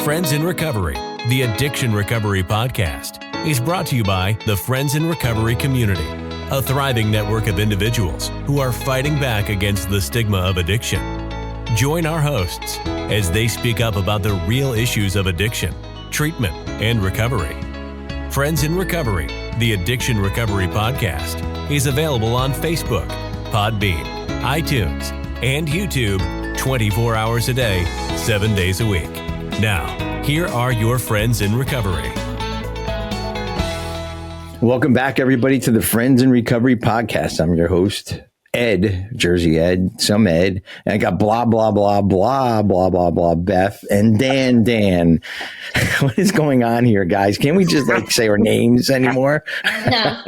Friends in Recovery, the Addiction Recovery Podcast, is brought to you by the Friends in Recovery community, a thriving network of individuals who are fighting back against the stigma of addiction. Join our hosts as they speak up about the real issues of addiction, treatment, and recovery. Friends in Recovery, the Addiction Recovery Podcast, is available on Facebook, Podbean, iTunes, and YouTube 24 hours a day, 7 days a week. Now, here are your Friends in Recovery. Welcome back, everybody, to the Friends in Recovery Podcast. I'm your host, Ed, Jersey Ed, some Ed, and I got blah, blah, blah, blah, blah, blah, blah, Beth, and Dan. What is going on here, guys? Can't we just say our names anymore? No.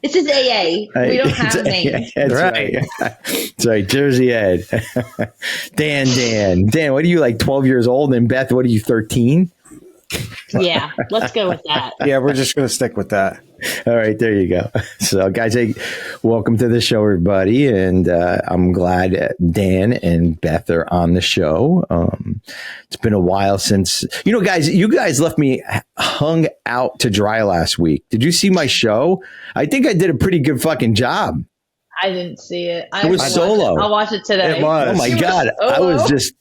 This is AA. We don't have names. That's right. That's right. Jersey Ed. Dan. Dan, what are you, like 12 years old? And Beth, what are you, 13? Yeah, let's go with that. Yeah, we're just going to stick with that. All right, there you go. So, guys, hey, welcome to the show, everybody. And I'm glad Dan and Beth are on the show. It's been a while since, guys, you guys left me hung out to dry last week. Did you see my show? I think I did a pretty good fucking job. I didn't see it. It was solo. I'll watch it today. It was. Oh, my God. I was just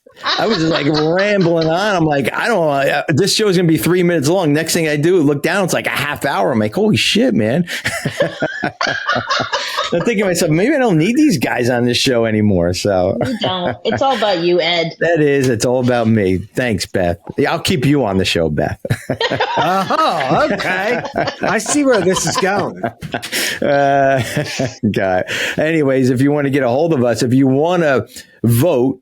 like rambling on. I'm like, I don't know. This show is going to be 3 minutes long. Next thing I do, look down, it's like a half hour. I'm like, holy shit, man. I'm thinking to myself, maybe I don't need these guys on this show anymore. So You don't. It's all about you, Ed. that is, it's all about me. Thanks, Beth. Yeah, I'll keep you on the show, Beth. Oh, okay. I see where this is going. God. Anyways, if you want to get a hold of us, if you want to vote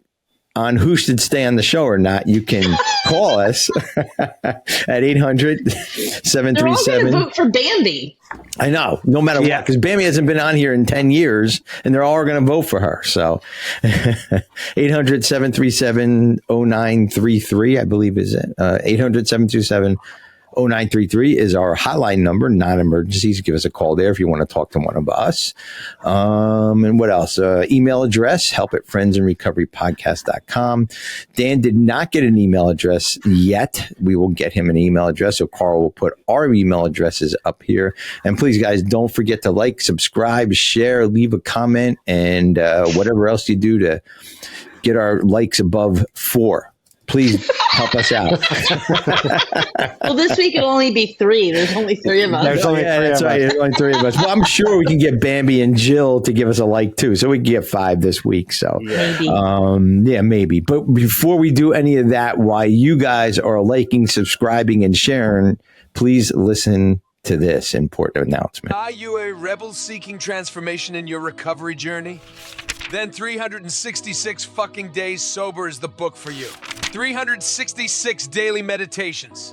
on who should stay on the show or not, you can call us at 800-737. They're all going to vote for Bambi. I know, no matter what, because Bambi hasn't been on here in 10 years, and they're all going to vote for her. So 800-737-0933, I believe is it. 800-727-0933 is our hotline number, non-emergencies. Give us a call there if you want to talk to one of us. And what else? Email address, help@friendsandrecoverypodcast.com. Dan did not get an email address yet. We will get him an email address. So Carl will put our email addresses up here. And please, guys, don't forget to like, subscribe, share, leave a comment, and whatever else you do to get our likes above 4. Please help us out. Well, this week it'll only be 3. There's only 3 of us. There's only three that's of right. us. There's only 3 of us. Well, I'm sure we can get Bambi and Jill to give us a like too, so we can get 5 this week. So, Maybe. maybe. But before we do any of that, while you guys are liking, subscribing, and sharing, please listen to this important announcement. Are you a rebel seeking transformation in your recovery journey? Then 366 fucking days sober is the book for you. 366 daily meditations.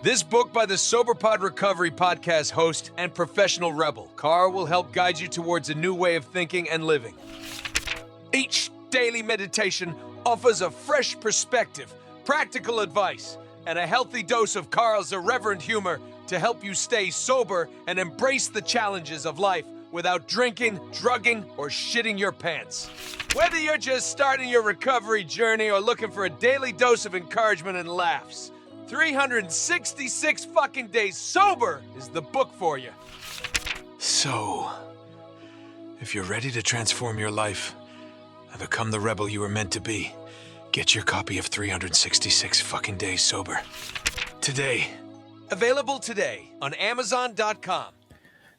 This book by the SoberPod Recovery Podcast host and professional rebel, Carl, will help guide you towards a new way of thinking and living. Each daily meditation offers a fresh perspective, practical advice, and a healthy dose of Carl's irreverent humor to help you stay sober and embrace the challenges of life without drinking, drugging, or shitting your pants. Whether you're just starting your recovery journey or looking for a daily dose of encouragement and laughs, 366 fucking days sober is the book for you. So, if you're ready to transform your life and become the rebel you were meant to be, get your copy of 366 fucking days sober today. Available today on Amazon.com.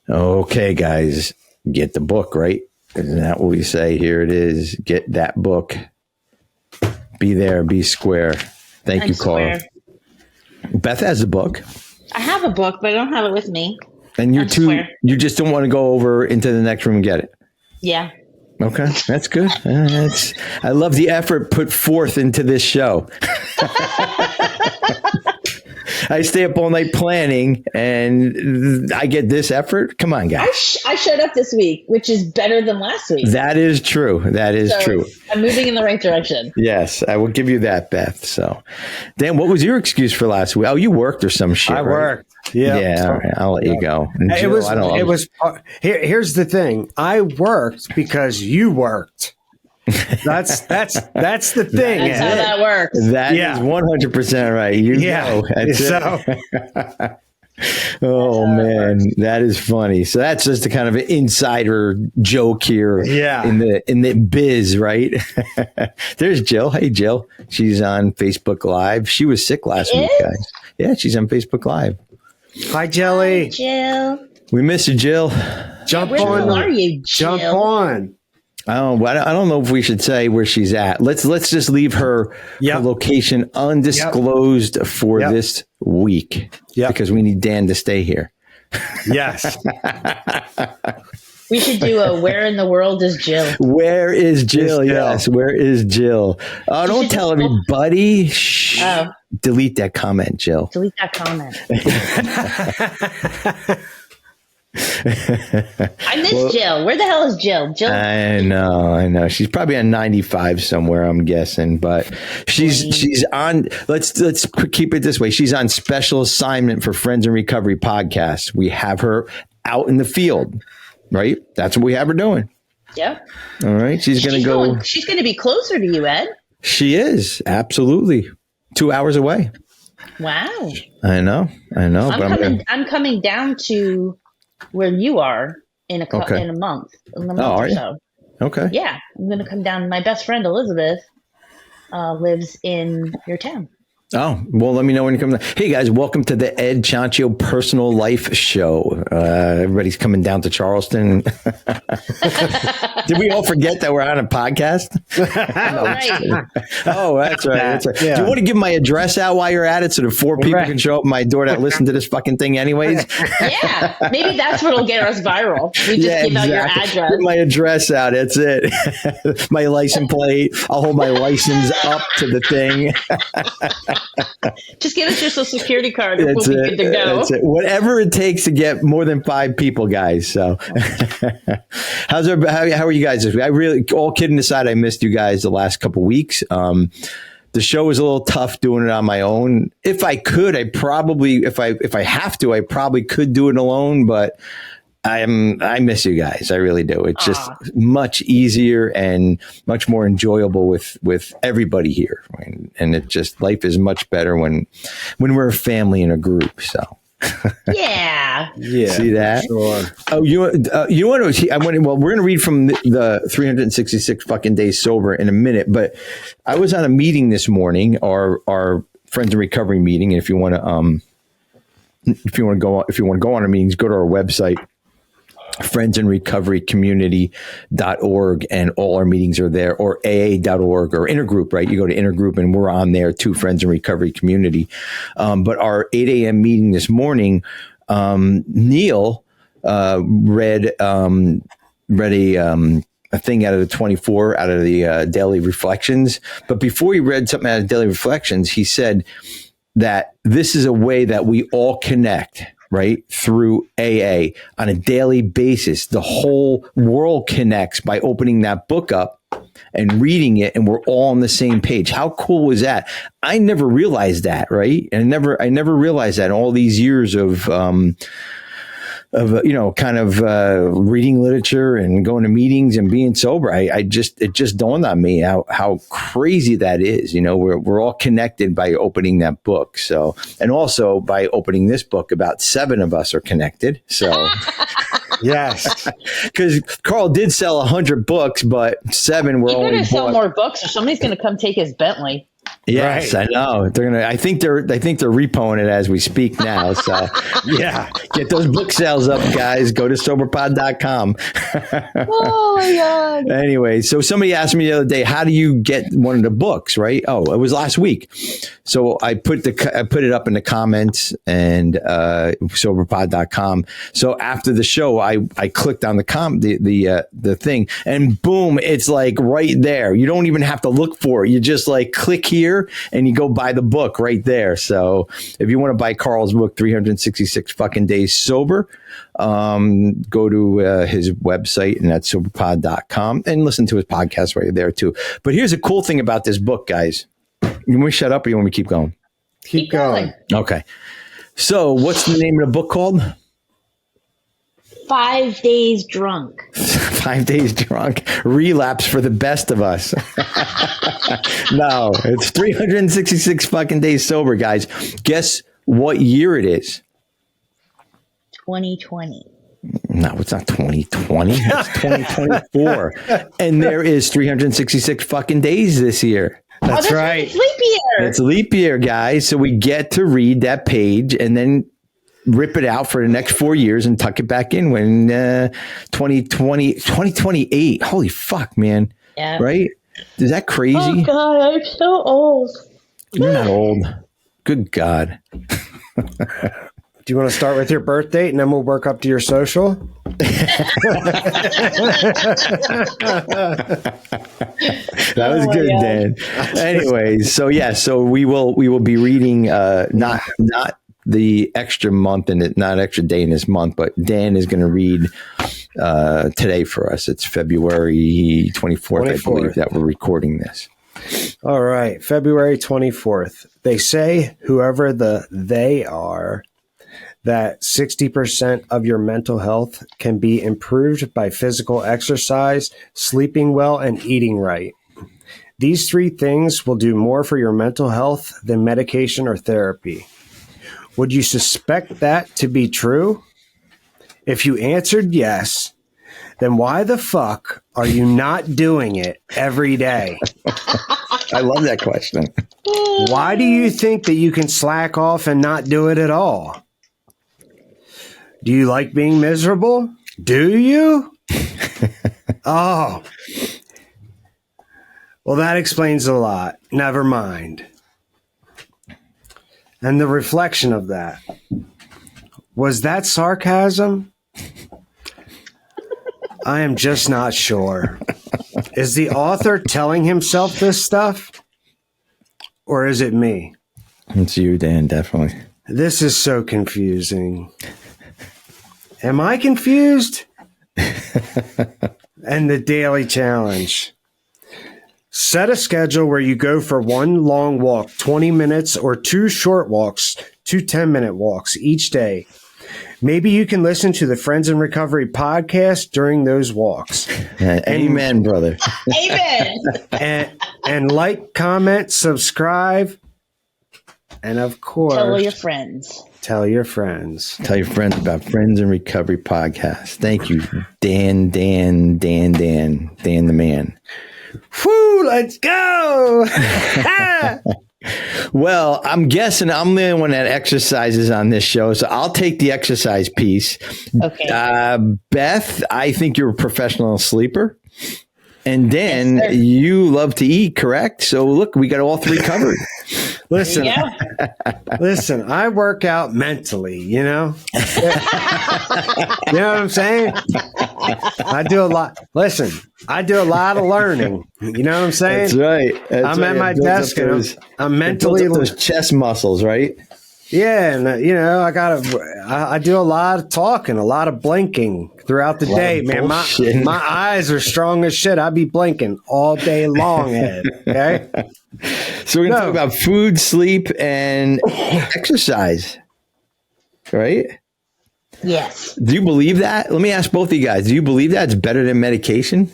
Okay, guys, get the book, right? Isn't that what we say? Here it is. Get that book. Be there, be square. Thank you, Carl. Beth has a book. I have a book, but I don't have it with me. And you just don't want to go over into the next room and get it. Yeah. Okay, that's good. I love the effort put forth into this show. I stay up all night planning, and I get this effort. Come on, guys. I showed up this week, which is better than last week. That is true. That is true. I'm moving in the right direction. Yes, I will give you that, Beth. So, Dan, what was your excuse for last week? Oh, you worked or some shit. I worked. Yeah. Yeah. All right, I'll let you go. And It Jill, was. Here's the thing. I worked because you worked. That's the thing. That's how that works. That is 100% right. You know. That's it. Oh man, that is funny. So that's just a kind of an insider joke here in the biz, right? There's Jill. Hey Jill. She's on Facebook Live. She was sick last week, guys. Yeah, she's on Facebook Live. Hi Jelly. Hi, Jill. We miss you, Jill. Jump Where on. are you, Jill? Jump on. Oh, I don't know if we should say where she's at. Let's just leave her location undisclosed for this week because we need Dan to stay here. Yes. We should do a "Where in the world is Jill?" Where is Jill? Yes, where is Jill? Oh, don't tell everybody. Shh. Oh. Delete that comment, Jill. Delete that comment. I miss Jill. Where the hell is Jill? Jill. I know. She's probably on 95 somewhere, I'm guessing, but she's on. Let's keep it this way. She's on special assignment for Friends in Recovery podcast. We have her out in the field, right? That's what we have her doing. Yep. All right. She's going to go. She's going to be closer to you, Ed. She is absolutely 2 hours away. Wow. I know. I'm coming down to where you are in a month or so. Okay. Yeah, I'm going to come down. My best friend Elizabeth lives in your town. Oh, well, let me know when you come down. Hey, guys, welcome to the Ed Chancho Personal Life Show. Everybody's coming down to Charleston. Did we all forget that we're on a podcast? Oh, that's right. Yeah. Do you want to give my address out while you're at it so that 4 people can show up at my door that listen to this fucking thing anyways? Yeah, maybe that's what'll get us viral. We just give out your address. Put my address out. That's it. My license plate. I'll hold my license up to the thing. Just give us your social security card and we'll be good to go. That's it. Whatever it takes to get more than 5 people, guys. So how are you guys this week? I really, all kidding aside, I missed you guys the last couple weeks. The show was a little tough doing it on my own. If I could, I probably, if I have to, I probably could do it alone, but I miss you guys. I really do. It's just much easier and much more enjoyable with everybody here. And it just, life is much better when we're a family in a group. So yeah. See that? Sure. Oh, you want to? Well, we're going to read from the 366 fucking days sober in a minute. But I was on a meeting this morning, our Friends in Recovery meeting. And if you want to go on our meetings, go to our website, friendsinrecoverycommunity.org, and all our meetings are there, or aa.org or Intergroup, right? You go to Intergroup and we're on there too, Friends in Recovery Community. But our 8 a.m. meeting this morning, Neil read a thing out of the 24 out of the Daily Reflections. But before he read something out of Daily Reflections, he said that this is a way that we all connect, right? Through AA on a daily basis. The whole world connects by opening that book up and reading it, and we're all on the same page. How cool was that? I never realized that, right? And I never realized that in all these years of reading literature and going to meetings and being sober. It just dawned on me how crazy that is. We're all connected by opening that book. So, and also by opening this book, about 7 of us are connected. So yes, because Carl did sell 100 books, but 7 were only sell more books, or somebody's going to come take his Bentley. Yes, right. I know. I think they're repoing it as we speak now. So yeah, get those book sales up, guys. Go to soberpod.com. Oh my God. Anyway, so somebody asked me the other day, how do you get one of the books, right? Oh, it was last week. So I put it up in the comments and soberpod.com. So after the show, I clicked on the thing, and boom, it's like right there. You don't even have to look for it. You just like click here and you go buy the book right there. So if you want to buy Carl's book, 366 fucking days sober, go to his website, and that's soberpod.com, and listen to his podcast right there too. But here's a cool thing about this book, guys. You want me to shut up or you want me to keep going? Keep going. Okay. So what's the name of the book called? 5 days drunk. 5 days drunk. Relapse for the best of us. No, it's 366 fucking days sober, guys. Guess what year it is? 2020. No, it's not 2020. It's 2024. And there is 366 fucking days this year. That's right. It's leap year. It's leap year, guys. So we get to read that page and then rip it out for the next 4 years and tuck it back in when 2028. Holy fuck, man. Yeah. Right? Is that crazy? Oh, God, I'm so old. You're not old. Good God. Do you want to start with your birth date and then we'll work up to your social? That was good, God. Dan. Anyways, so we will be reading not the extra month and not extra day in this month, but Dan is going to read today for us. It's February 24th, I believe, that we're recording this. All right, February 24th. They say, whoever they are, that 60% of your mental health can be improved by physical exercise, sleeping well, and eating right. These 3 things will do more for your mental health than medication or therapy. Would you suspect that to be true? If you answered yes, then why the fuck are you not doing it every day? I love that question. Why do you think that you can slack off and not do it at all? Do you like being miserable? Do you? Oh. Well, that explains a lot. Never mind. And the reflection of that. Was that sarcasm? I am just not sure. Is the author telling himself this stuff? Or is it me? It's you, Dan, definitely. This is so confusing. Am I confused? And the daily challenge. Set a schedule where you go for 1 long walk, 20 minutes, or 2 short walks, 2 10-minute walks each day. Maybe you can listen to the Friends in Recovery podcast during those walks. Amen, brother. Amen. And like, comment, subscribe, and of course, Tell your friends. Tell your friends. Tell your friends about Friends in Recovery podcast. Thank you, Dan the man. Whoo, let's go. Well, I'm guessing I'm the one that exercises on this show, so I'll take the exercise piece. Okay. Beth, I think you're a professional sleeper. And Dan, Yes, sir. you love to eat, correct? So look, we got all 3 covered. Listen, Yeah. listen, I work out mentally, you know? You know what I'm saying? I do a lot. Listen, I do a lot of learning. You know what I'm saying? That's right. I'm at my desk and I'm mentally those chest muscles, right? Yeah, and you know, I do a lot of talking, a lot of blinking throughout the day, man. My eyes are strong as shit. I be blinking all day long, Ed. Okay. So we're gonna talk about food, sleep, and exercise, right? Yes. Do you believe that? Let me ask both of you guys. Do you believe that it's better than medication?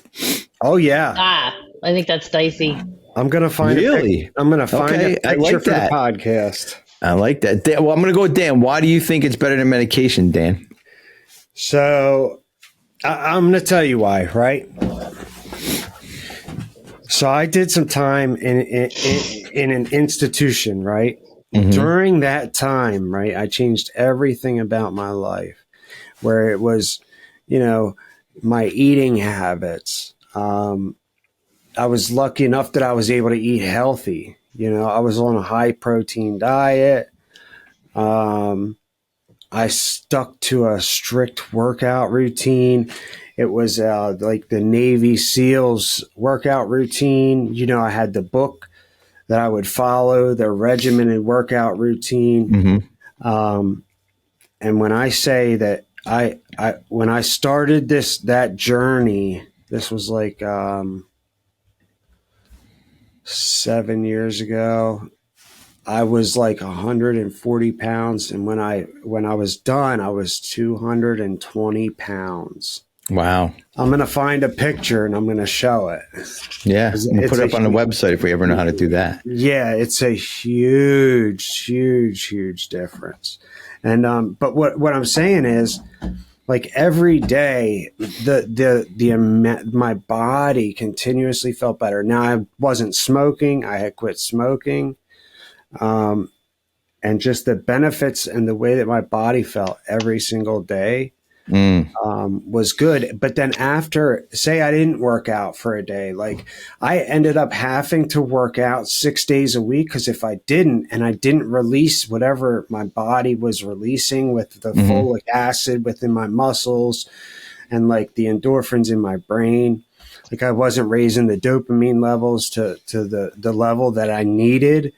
Oh yeah. I think that's dicey. I'm gonna find I'm gonna find a picture for the podcast. I like that. Dan, well, I'm going to go with Dan. Why do you think it's better than medication, Dan? So I'm going to tell you why, right? So I did some time in an institution, right? Mm-hmm. During that time, right, I changed everything about my life, where it was, you know, my eating habits. I was lucky enough that I was able to eat healthy. You know, I was on a high protein diet. I stuck to a strict workout routine. It was like the Navy SEALs workout routine. You know, I had the book that I would follow, the regimented workout routine. Mm-hmm. And when I say that when I started that journey, this was like 7 years ago. I was like 140 pounds. And when I was done, I was 220 pounds. Wow. I'm going to find a picture and I'm going to show it. Yeah. We'll put it up on the website if we ever know how to do that. Yeah. It's a huge difference. And, but what I'm saying is, like every day, my body continuously felt better. Now I wasn't smoking. I had quit smoking. And just the benefits and the way that my body felt every single day was good. But then after, say I didn't work out for a day, like I ended up having to work out 6 days a week, because if I didn't, and I didn't release whatever my body was releasing with the folic acid within my muscles and like the endorphins in my brain, like I wasn't raising the dopamine levels to the level that I needed.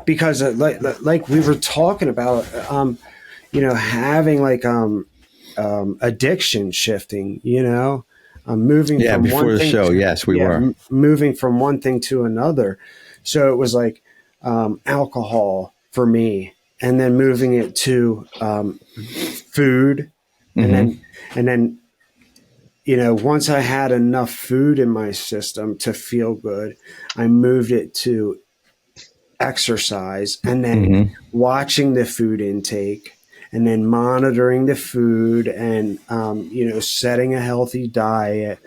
Because like we were talking about, having like addiction shifting, moving from before one the thing show, to, yes, we were moving from one thing to another. So it was like alcohol for me, and then moving it to food, and then once I had enough food in my system to feel good, I moved it to exercise, and then watching the food intake, and then monitoring the food, and setting a healthy diet.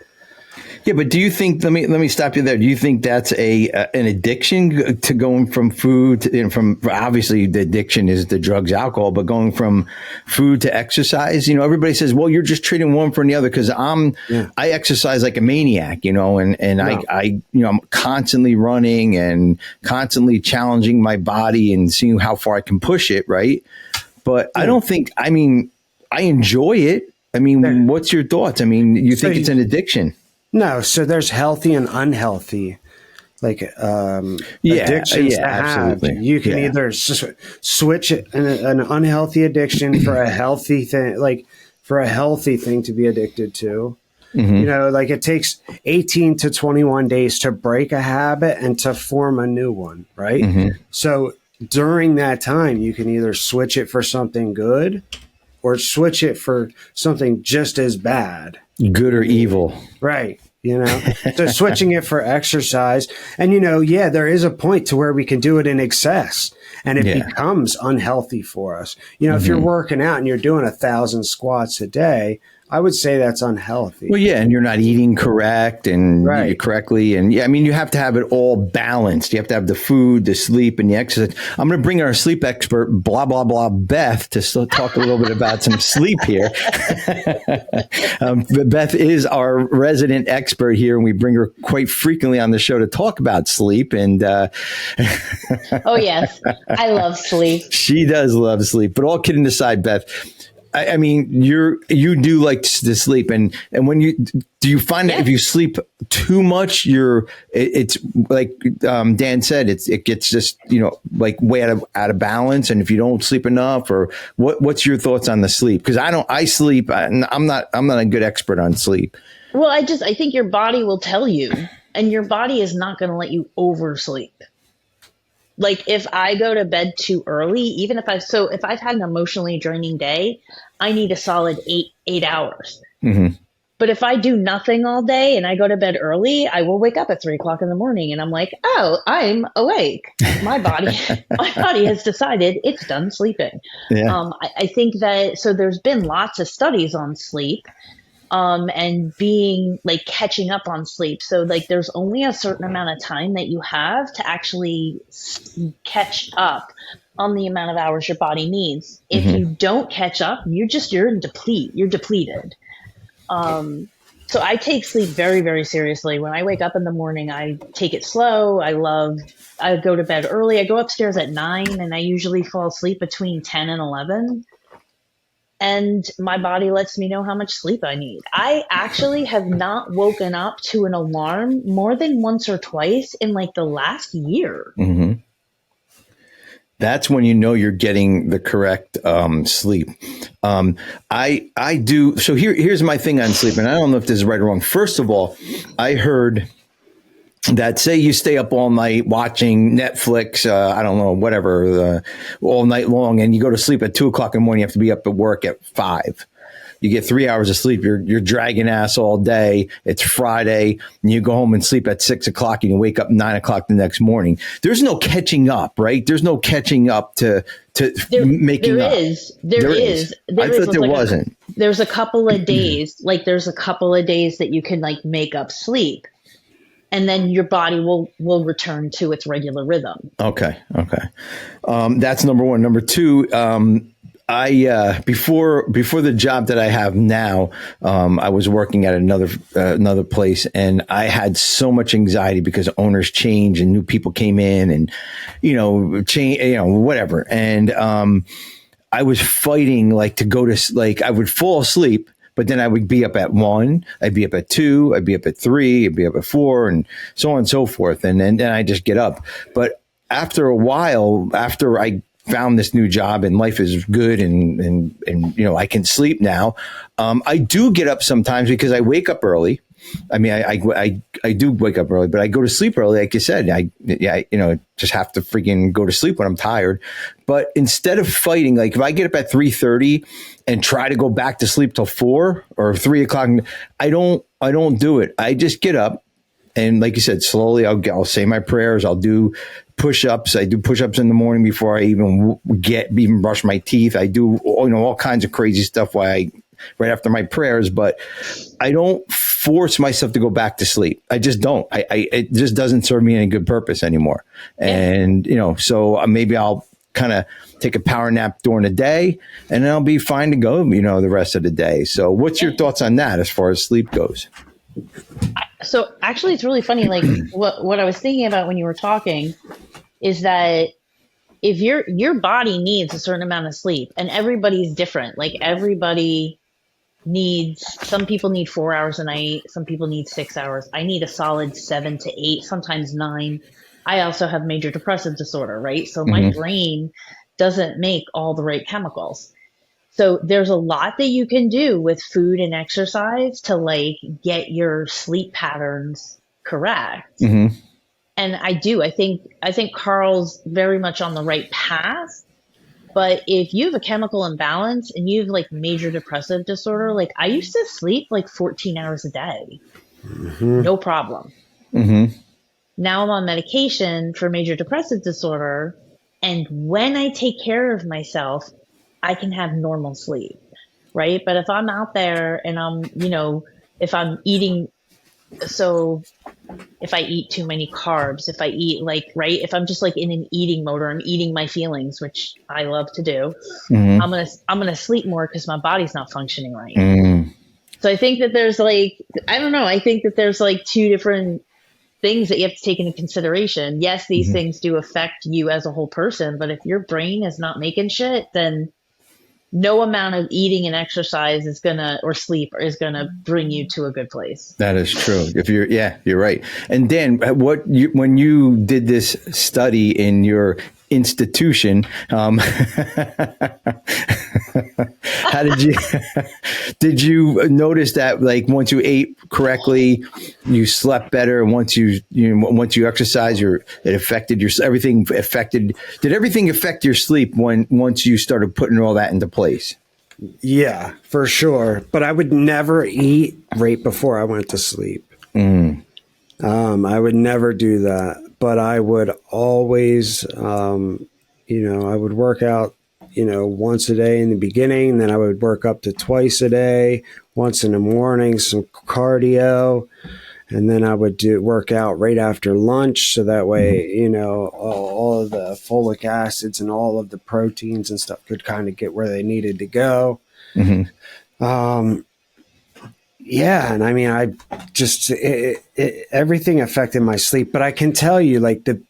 Yeah, but do you think? Let me stop you there. Do you think that's an addiction to going from food to, from obviously the addiction is the drugs, alcohol, but going from food to exercise? Everybody says, well, you're just treating one for the other, because I exercise like a maniac, and no. I'm constantly running and constantly challenging my body and seeing how far I can push it, right? But I don't think. I enjoy it. What's your thoughts? You think it's an addiction? No, so there's healthy and unhealthy, like addictions to have. You can either switch an unhealthy addiction for a healthy thing, like for a healthy thing to be addicted to. Like it takes 18 to 21 days to break a habit and to form a new one, right? So during that time, you can either switch it for something good or switch it for something just as bad. Good or evil. Right. So switching it for exercise. And, there is a point to where we can do it in excess and it becomes unhealthy for us. If you're working out and you're doing 1,000 squats a day, I would say that's unhealthy. Well, yeah, and you're not eating correctly, and you have to have it all balanced. You have to have the food, the sleep, and the exercise. I'm going to bring our sleep expert, blah blah blah, Beth, to still talk a little bit about some sleep here. Beth is our resident expert here, and we bring her quite frequently on the show to talk about sleep. And oh yes, I love sleep. She does love sleep. But all kidding aside, Beth, you do like to sleep, and when do you find that if you sleep too much, it's like Dan said, it gets just like way out of balance, and if you don't sleep enough, or what's your thoughts on the sleep? Because I sleep, and I'm not a good expert on sleep. Well, I think your body will tell you, and your body is not going to let you oversleep. Like if I go to bed too early, even if I've had an emotionally draining day, I need a solid eight hours. But if I do nothing all day and I go to bed early, I will wake up at 3:00 in the morning and I'm like, oh, I'm awake. My body has decided it's done sleeping. Yeah. I think that, so there's been lots of studies on sleep. And being like catching up on sleep. So like there's only a certain amount of time that you have to actually catch up on the amount of hours your body needs. If you don't catch up, you're depleted. So I take sleep very, very seriously. When I wake up in the morning, I take it slow. I go to bed early. I go upstairs at 9 and I usually fall asleep between 10 and 11. And my body lets me know how much sleep I need. I actually have not woken up to an alarm more than once or twice in like the last year. That's when you know you're getting the correct sleep. I do. So here's my thing on sleep, and I don't know if this is right or wrong. First of all, I heard that say you stay up all night watching Netflix, I don't know, whatever, all night long, and you go to sleep at 2:00 in the morning, you have to be up at work at 5. You get 3 hours of sleep. You're dragging ass all day. It's Friday, and you go home and sleep at 6:00, and you wake up 9:00 the next morning. There's no catching up, right? There's no catching up to making up. There is. I thought there wasn't. There's a couple of days, that you can like make up sleep, and then your body will return to its regular rhythm. Okay. That's number one. Number two, I before the job that I have now, I was working at another place, and I had so much anxiety because owners change and new people came in, and whatever. And I was fighting like to go to like I would fall asleep. But then I would be up at 1, I'd be up at 2, I'd be up at 3, I'd be up at 4, and so on and so forth. And then I just get up. But after a while, after I found this new job and life is good and I can sleep now, I do get up sometimes because I wake up early. I mean, I do wake up early, but I go to sleep early. Like you said, I just have to freaking go to sleep when I'm tired. But instead of fighting, like if I get up at 3:30 and try to go back to sleep till 4 or 3:00, I don't do it. I just get up and, like you said, slowly I'll say my prayers. I'll do push-ups. I do push-ups in the morning before I even brush my teeth. I do all kinds of crazy stuff right after my prayers, but I don't force myself to go back to sleep. I just don't. It just doesn't serve me any good purpose anymore. And, so maybe I'll kind of take a power nap during the day and then I'll be fine to go, the rest of the day. So what's your thoughts on that as far as sleep goes? So actually it's really funny. Like what I was thinking about when you were talking is that if your body needs a certain amount of sleep, and everybody's different, like some people need 4 hours a night. Some people need 6 hours. I need a solid 7 to 8, sometimes 9. I also have major depressive disorder, right? So my brain doesn't make all the right chemicals. So there's a lot that you can do with food and exercise to like get your sleep patterns correct. Mm-hmm. And I think Carl's very much on the right path. But if you have a chemical imbalance and you have like major depressive disorder, like I used to sleep like 14 hours a day. Mm-hmm. No problem. Mm-hmm. Now I'm on medication for major depressive disorder. And when I take care of myself, I can have normal sleep, right? But if I'm out there and I'm, if I'm eating, so if I eat too many carbs, if I eat if I'm just like in an eating mode or I'm eating my feelings, which I love to do, mm-hmm. I'm gonna sleep more because my body's not functioning right. Mm. So I think that there's I think that there's like two different things that you have to take into consideration. Yes, these mm-hmm. things do affect you as a whole person, but if your brain is not making shit, then no amount of eating and exercise or sleep is gonna bring you to a good place. That is true. You're right. And Dan, when you did this study in your institution, how did you notice that like once you ate correctly, you slept better, and once you exercised, did everything affect your sleep once you started putting all that into place? Yeah, for sure. But I would never eat right before I went to sleep. Mm. I would never do that. But I would always, I would work out, once a day in the beginning. Then I would work up to twice a day, once in the morning, some cardio. And then I would work out right after lunch. So that way, all of the folic acids and all of the proteins and stuff could kind of get where they needed to go. Mm-hmm. Yeah. And I mean, I just, everything affected my sleep, but I can tell you like the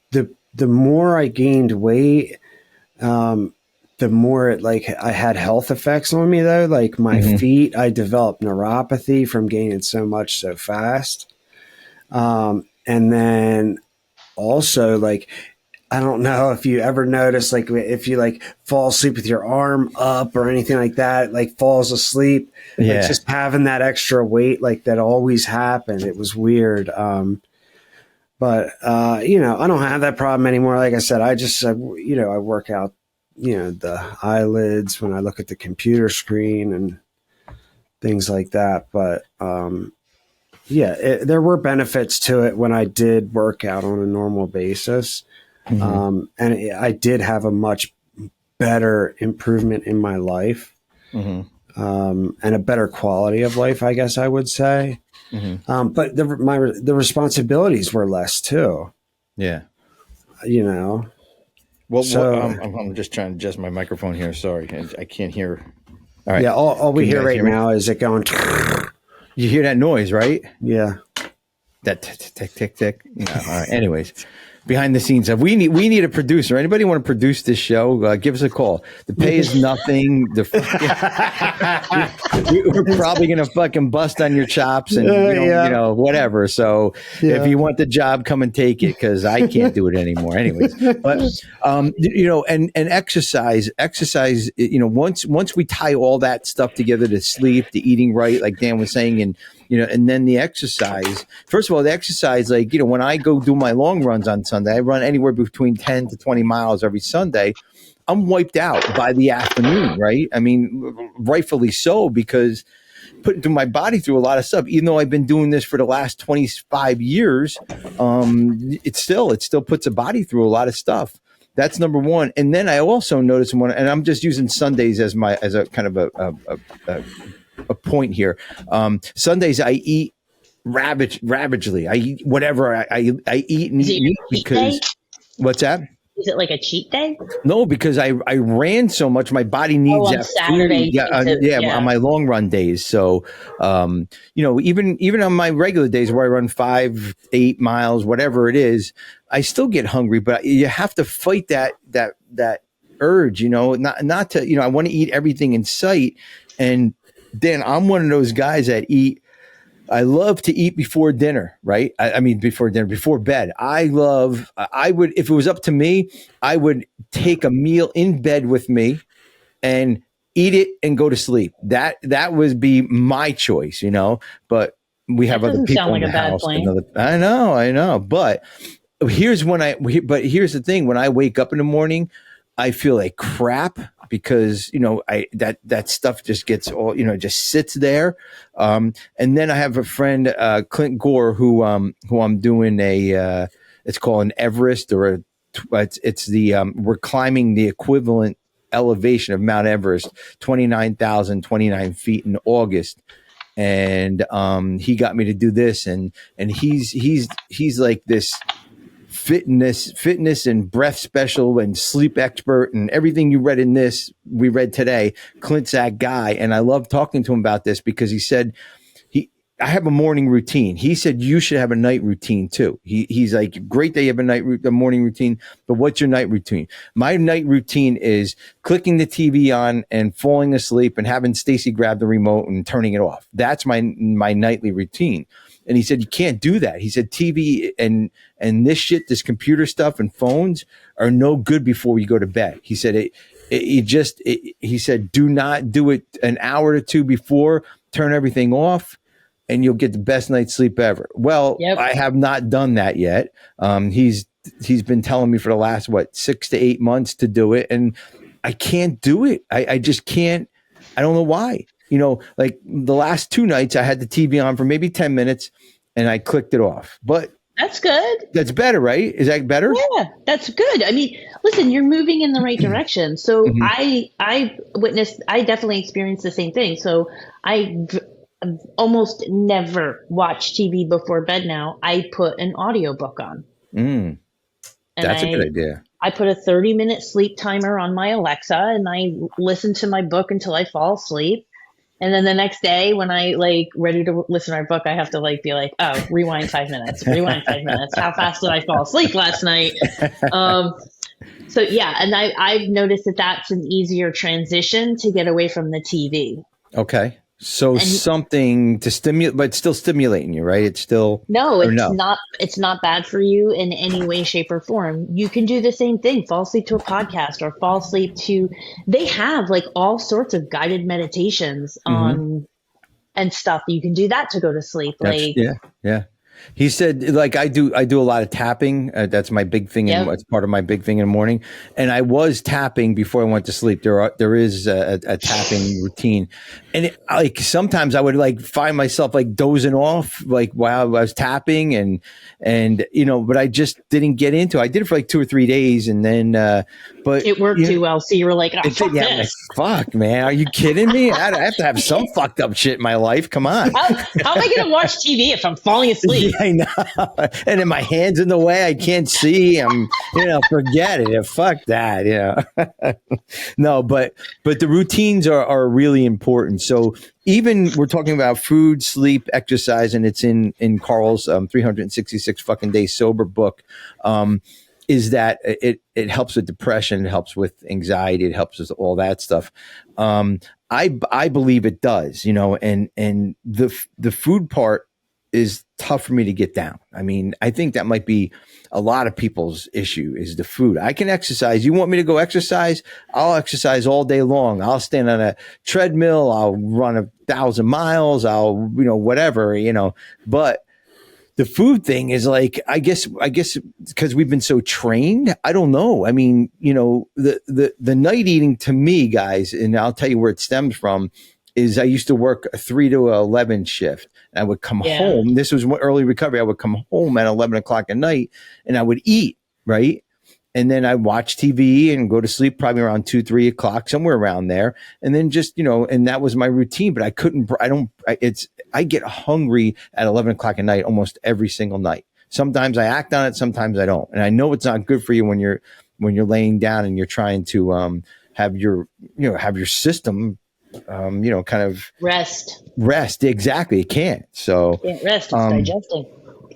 more I gained weight, the more I had health effects on me though. Like my mm-hmm. feet, I developed neuropathy from gaining so much so fast. And then also like, I don't know if you ever notice, like if you like fall asleep with your arm up or anything like that, like falls asleep, yeah. Like just having that extra weight, like that always happened. It was weird. But But, you know, I don't have that problem anymore. Like I said, you know, I work out, you know, the eyelids when I look at the computer screen and things like that. But, yeah, there were benefits to it when I did work out on a normal basis. And I did have a much better improvement in my life, and a better quality of life, I guess I would say. But the responsibilities were less too. Yeah. You know. Well, so, I'm just trying to adjust my microphone here. Sorry, I can't hear. All right. Yeah. All we hear right now is it going. You hear that noise, right? Yeah. That tick, tick, tick. No, all right. Anyways, behind the scenes, we need a producer. Anybody want to produce this show? Give us a call. The pay is nothing. We're probably gonna fucking bust on your chops and you know, whatever. So if you want the job, come and take it, because I can't do it anymore. Anyways, but you know, and exercise. You know, once we tie all that stuff together, to sleep, to eating right, like Dan was saying, and you know, and then the exercise. First of all, the exercise, like, you know, when I go do my long runs on Sunday, I run anywhere between 10 to 20 miles every Sunday. I'm wiped out by the afternoon, right? I mean, rightfully so, because putting my body through a lot of stuff, even though I've been doing this for the last 25 years, it still puts a body through a lot of stuff. That's number one. And then I also noticed and I'm just using Sundays as a kind of a point here. Sundays I eat ravagely. I eat whatever I eat and eat because what's that? Is it like a cheat day? No, because I ran so much, my body needs on that Saturday. On my long run days. So, you know, even on my regular days where I run 5-8 miles, whatever it is, I still get hungry. But you have to fight that urge. You know, not to, you know, I want to eat everything in sight. And then I'm one of those guys that I love to eat before dinner, right? I mean, before bed. I would, if it was up to me, I would take a meal in bed with me and eat it and go to sleep. That would be my choice, you know, but we have other people in the house. I know. But here's the thing. When I wake up in the morning, I feel like crap, because, you know, that stuff just gets all, you know, just sits there. And then I have a friend, Clint Gore, who I'm doing it's called an Everest, or it's we're climbing the equivalent elevation of Mount Everest, 29 feet in August. And he got me to do this, and he's like this fitness and breath special and sleep expert, and everything you read in this, we read today. Clint's that guy. And I love talking to him about this, because he said, I have a morning routine. He said, you should have a night routine too. He's like, great that you have a morning routine, but what's your night routine? My night routine is clicking the TV on and falling asleep and having Stacy grab the remote and turning it off. That's my nightly routine. And he said, you can't do that. He said, TV and this shit, this computer stuff and phones are no good before you go to bed. He said, he said, do not do it an hour or two before, turn everything off, and you'll get the best night's sleep ever. Well, yep. I have not done that yet. He's been telling me for the last, 6 to 8 months to do it. And I can't do it. I just can't. I don't know why. You know, like the last 2 nights, I had the TV on for maybe 10 minutes and I clicked it off. But that's good. That's better, right? Is that better? Yeah, that's good. I mean, listen, you're moving in the right direction. So I definitely experienced the same thing. So I almost never watch TV before bed now. I put an audiobook on. That's a good idea. I put a 30-minute sleep timer on my Alexa, and I listen to my book until I fall asleep. And then the next day when I ready to listen to our book, I have to be like, oh, rewind 5 minutes. How fast did I fall asleep last night? So yeah. And I've noticed that that's an easier transition to get away from the TV. Okay. So something to stimulate, but it's still stimulating you, right? It's still not. It's not bad for you in any way, shape, or form. You can do the same thing. Fall asleep to a podcast, or fall asleep to. They have all sorts of guided meditations on and stuff. You can do that to go to sleep. Yeah. He said, like I do a lot of tapping. That's my big thing. Yep. It's part of my big thing in the morning. And I was tapping before I went to sleep. There is a tapping routine. And like sometimes I would like find myself like dozing off like while I was tapping and but I just didn't get into it. I did it for like 2 or 3 days and then, but it worked too well. So you were like, oh, fuck I'm like, this. fuck, man. Are you kidding me? I have to have some fucked up shit in my life. Come on. How am I going to watch TV if I'm falling asleep? Yeah, I know. And then my hand's in the way. I can't see. Forget it. Fuck that. No, but the routines are really important. So even we're talking about food, sleep, exercise, and it's in Carl's 366 fucking days sober book. Is that it helps with depression, it helps with anxiety, it helps with all that stuff. I believe it does, and the food part is tough for me to get down. I mean, I think that might be a lot of people's issue is the food. I can exercise. You want me to go exercise? I'll exercise all day long. I'll stand on a treadmill. I'll run 1,000 miles. I'll, whatever, but the food thing is like, I guess because we've been so trained. I don't know. I mean, the night eating to me, guys, and I'll tell you where it stems from, is I used to work a 3 to 11 shift. And I would come home. This was early recovery. I would come home at 11 o'clock at night and I would eat, right? And then I watch TV and go to sleep probably around 2, 3 o'clock, somewhere around there. And then just, and that was my routine, but I get hungry at 11 o'clock at night almost every single night. Sometimes I act on it. Sometimes I don't. And I know it's not good for you when you're laying down and you're trying to, have your system, kind of rest. Exactly. It can't. So can't rest. It's digesting.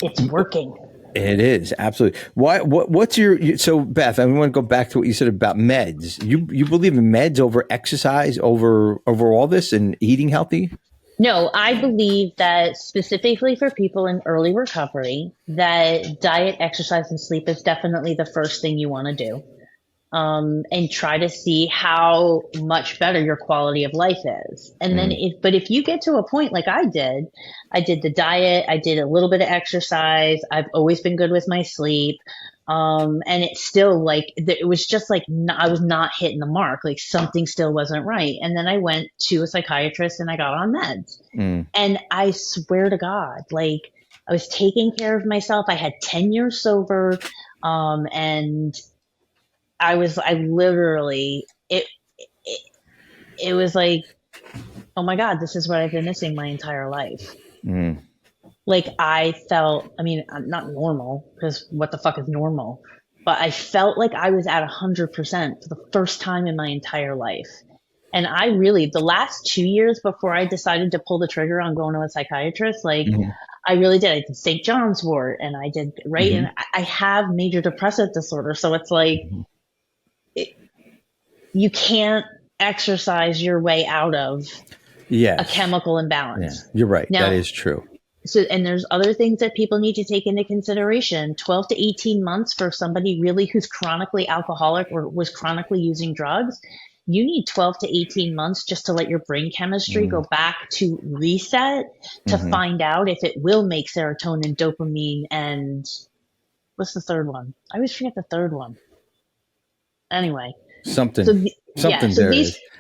It's working. It is absolutely. What's so Beth, I want to go back to what you said about meds. You believe in meds over exercise, over all this and eating healthy? No, I believe that specifically for people in early recovery, that diet, exercise, and sleep is definitely the first thing you want to do. And try to see how much better your quality of life is. And then if you get to a point like I did the diet, I did a little bit of exercise. I've always been good with my sleep. And it's still like, it was just like, I was not hitting the mark. Like something still wasn't right. And then I went to a psychiatrist and I got on meds. And I swear to God, like I was taking care of myself. I had 10 years sober. And I literally, it was like, oh my God, this is what I've been missing my entire life. Like I felt, I mean, I'm not normal because what the fuck is normal, but I felt like I was at 100% for the first time in my entire life. And I really, the last 2 years before I decided to pull the trigger on going to a psychiatrist, like I really did. I did St. John's wort and I did, right. And I have major depressive disorder. So it's like, you can't exercise your way out of a chemical imbalance. Yeah, you're right. Now, that is true. So, and there's other things that people need to take into consideration. 12 to 18 months for somebody really who's chronically alcoholic or was chronically using drugs. You need 12 to 18 months just to let your brain chemistry go back to reset to find out if it will make serotonin, dopamine, and what's the third one? I always forget the third one. Anyway. Something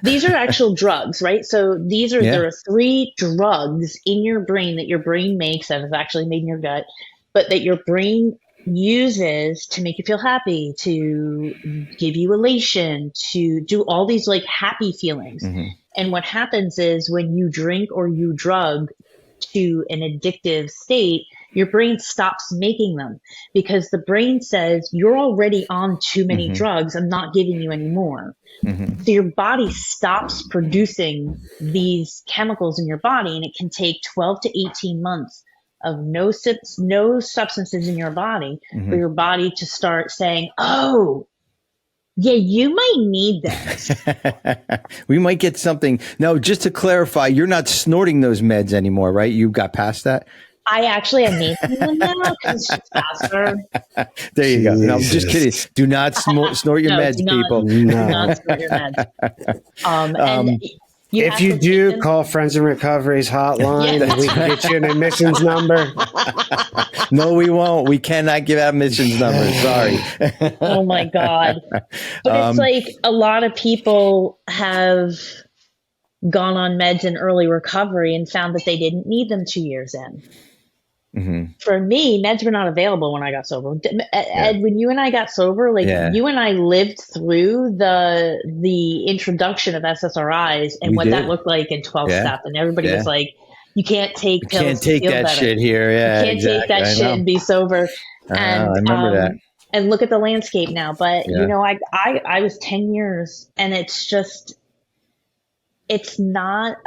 these are actual drugs, right? So there are 3 drugs in your brain that your brain makes that is actually made in your gut, but that your brain uses to make you feel happy, to give you elation, to do all these like happy feelings. And what happens is when you drink or you drug to an addictive state, your brain stops making them because the brain says you're already on too many drugs. I'm not giving you any more. So your body stops producing these chemicals in your body, and it can take 12 to 18 months of no substances in your body for your body to start saying, oh, yeah, you might need this. We might get something. No, just to clarify, you're not snorting those meds anymore, right? You got past that? I actually am making them now because it's faster. There you go. No, I'm just kidding. Do not snort your meds, people. Do not snort your meds. If you do, call Friends in Recovery's hotline and we can get you an admissions number. No, we won't. We cannot give out admissions numbers. Sorry. Oh my God. But it's like a lot of people have gone on meds in early recovery and found that they didn't need them 2 years in. Mm-hmm. For me, meds were not available when I got sober. Ed, when you and I got sober, like you and I lived through the introduction of SSRIs and what that looked like in 12 step. And everybody was like, you can't take pills. You can't take that shit here. Yeah, you can't take that shit and be sober. And I remember that. And look at the landscape now. But you know, I was 10 years, and it's just, it's not.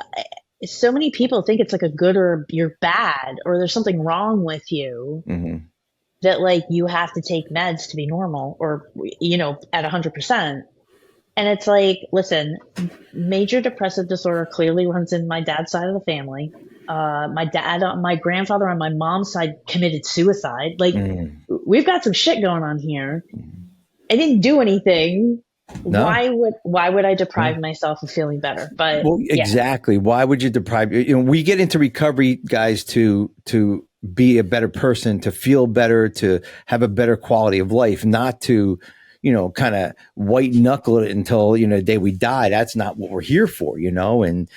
So many people think it's like a good or you're bad or there's something wrong with you, that like you have to take meds to be normal or, you know, at 100%. And it's like, listen, major depressive disorder clearly runs in my dad's side of the family. My grandfather on my mom's side committed suicide. Like we've got some shit going on here. I didn't do anything. No. Why would I deprive myself of feeling better? But exactly. Why would you deprive? You know, we get into recovery, guys, to be a better person, to feel better, to have a better quality of life, not to, you know, kind of white knuckle it until, you know, the day we die. That's not what we're here for, you know. And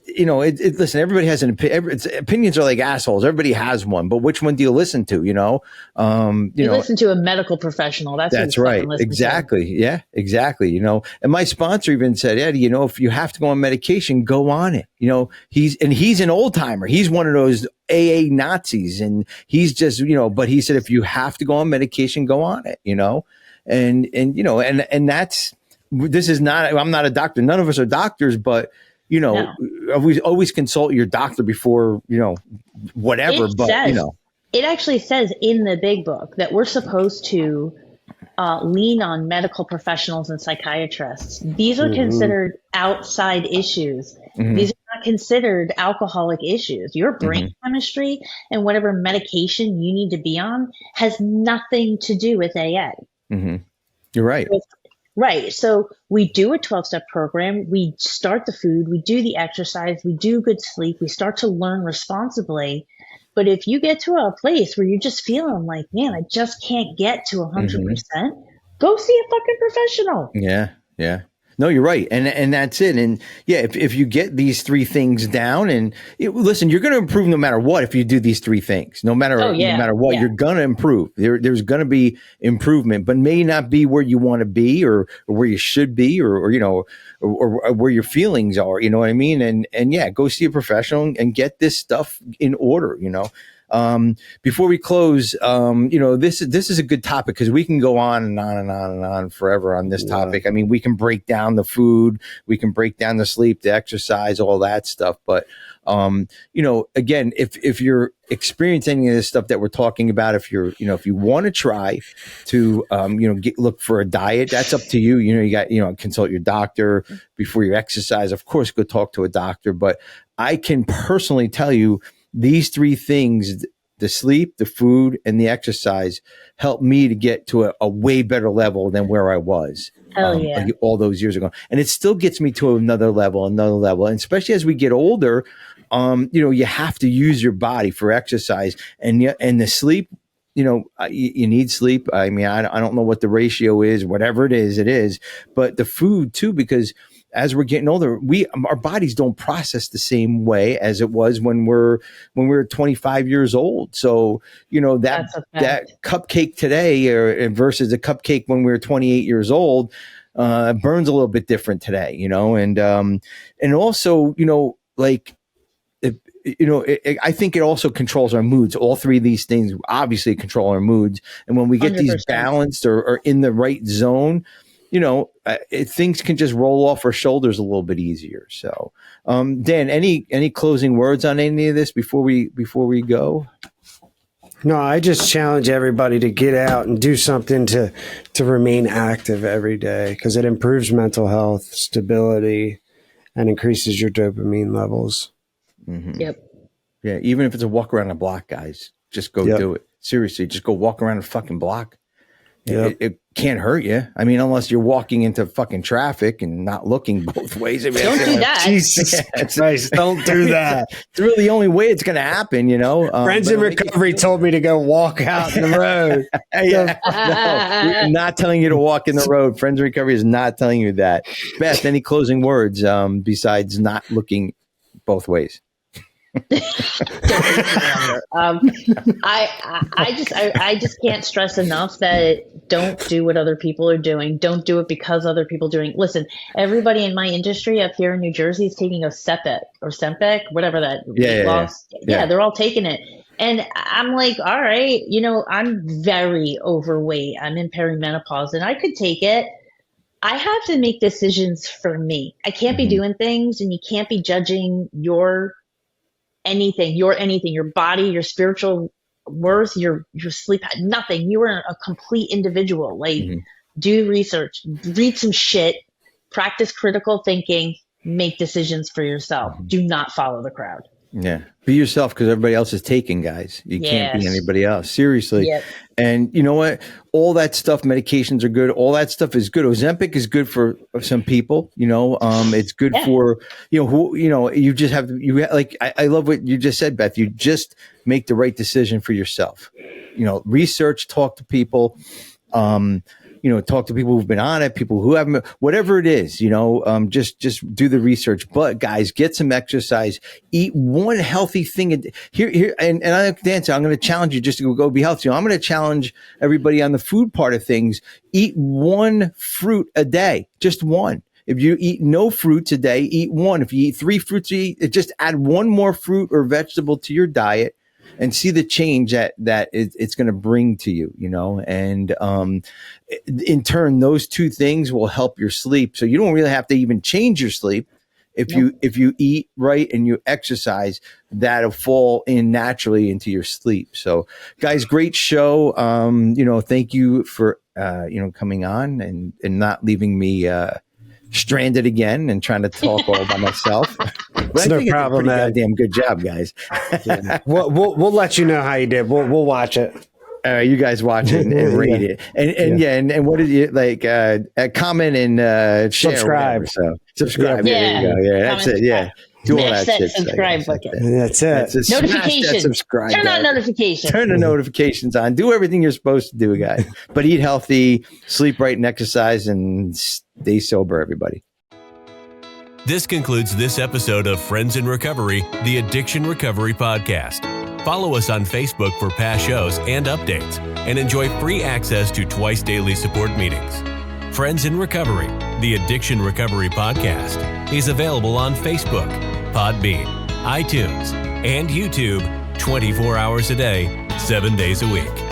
you know, listen, everybody has an opinion. Opinions are like assholes. Everybody has one, but which one do you listen to? You know, you listen to a medical professional. That's right. Exactly. Yeah, exactly. You know, and my sponsor even said, Eddie, you know, if you have to go on medication, go on it. You know, he's an old timer. He's one of those AA Nazis, and he's just, you know, but he said, if you have to go on medication, go on it, you know, and, you know, and that's, this is not, I'm not a doctor. None of us are doctors, but you know, always consult your doctor before, you know, whatever. You know, it actually says in the big book that we're supposed to lean on medical professionals and psychiatrists. These are considered outside issues. These are not considered alcoholic issues. Your brain chemistry and whatever medication you need to be on has nothing to do with AA. You're right. Right. So we do a 12-step program. We start the food. We do the exercise. We do good sleep. We start to learn responsibly. But if you get to a place where you're just feeling like, man, I just can't get to 100%, go see a fucking professional. Yeah. Yeah. No, you're right. And that's it. And yeah, if you get these three things down and listen, you're going to improve no matter what. If you do these three things, no matter what, you're going to improve. There's going to be improvement, but may not be where you want to be or where you should be or you know, or where your feelings are, you know what I mean? And yeah, go see a professional and get this stuff in order, you know. Before we close, you know, this is a good topic because we can go on and on and on and on forever on this topic. I mean, we can break down the food, we can break down the sleep, the exercise, all that stuff. But, you know, again, if you're experiencing any of this stuff that we're talking about, if you want to try to, you know, look for a diet, that's up to you. You know, you got, you know, consult your doctor before you exercise. Of course, go talk to a doctor. But I can personally tell you, these three things, the sleep, the food, and the exercise, helped me to get to a way better level than where I was all those years ago. And it still gets me to another level. And especially as we get older, you know, you have to use your body for exercise and the sleep. You know, you need sleep. I mean, I don't know what the ratio is, whatever it is, but the food too, because as we're getting older, our bodies don't process the same way as it was when we're 25 years old. So, you know, that cupcake today versus a cupcake when we were 28 years old, burns a little bit different today, you know, and also, you know, like, you know, I think it also controls our moods. All three of these things obviously control our moods. And when we get 100%. These balanced or in the right zone, you know, things can just roll off our shoulders a little bit easier. So, Dan, any closing words on any of this before we go? No, I just challenge everybody to get out and do something to remain active every day because it improves mental health, stability, and increases your dopamine levels. Yep. Yeah, even if it's a walk around the block, guys, just go do it. Seriously, just go walk around the fucking block. It can't hurt you. I mean, unless you're walking into fucking traffic and not looking both ways. I mean, Don't do that. Jesus Christ, don't do that. It's really the only way it's going to happen, you know. Friends in Recovery told me to go walk out in the road. No, we're not telling you to walk in the road. Friends in Recovery is not telling you that. Beth, any closing words besides not looking both ways? I just can't stress enough that don't do what other people are doing. Don't do it because other people are doing. Listen, everybody in my industry up here in New Jersey is taking Ozempic or Sempic, whatever that loss. Yeah, they're all taking it. And I'm like, all right, you know, I'm very overweight. I'm in perimenopause and I could take it. I have to make decisions for me. I can't be doing things, and you can't be judging your body, your spiritual worth, your sleep, nothing. You are a complete individual. Like, do research, read some shit, practice critical thinking, make decisions for yourself. Do not follow the crowd. Yeah. Be yourself, because everybody else is taken, guys. You can't be anybody else. Seriously. Yep. And you know what? All that stuff, medications are good. All that stuff is good. Ozempic is good for some people, you know. It's good for, you know, who, you know, you just have to, I love what you just said, Beth. You just make the right decision for yourself. You know, research, talk to people, you know, talk to people who've been on it, people who haven't, whatever it is, you know, just do the research. But guys, get some exercise, eat one healthy thing. Here, and I Dan, I'm going to challenge you just to go be healthy. I'm going to challenge everybody on the food part of things. Eat one fruit a day, just one. If you eat no fruits a day, eat one. If you eat 3 fruits, just add one more fruit or vegetable to your diet, and see the change that it's going to bring to you, you know, and in turn, those two things will help your sleep. So you don't really have to even change your sleep. If you eat right and you exercise, that'll fall in naturally into your sleep. So, guys, great show. You know, thank you for you know, coming on and not leaving me stranded again and trying to talk all by myself. It's no problem, man. Goddamn good job, guys. Yeah. We'll let you know how you did. We'll watch it. You guys watch it and rate it, and what did you like? Comment and share, subscribe. Whatever, so subscribe. Yeah. There you go. Yeah, that's it. Yeah. Do all that shit. Subscribe button. That's it. Notifications. Subscribe. Turn on notifications. Turn the notifications on. Do everything you're supposed to do, guys. But eat healthy, sleep right, and exercise, and stay sober, everybody. This concludes this episode of Friends in Recovery, the Addiction Recovery Podcast. Follow us on Facebook for past shows and updates, and enjoy free access to twice daily support meetings. Friends in Recovery, the Addiction Recovery Podcast, is available on Facebook, Podbean, iTunes, and YouTube 24 hours a day, 7 days a week.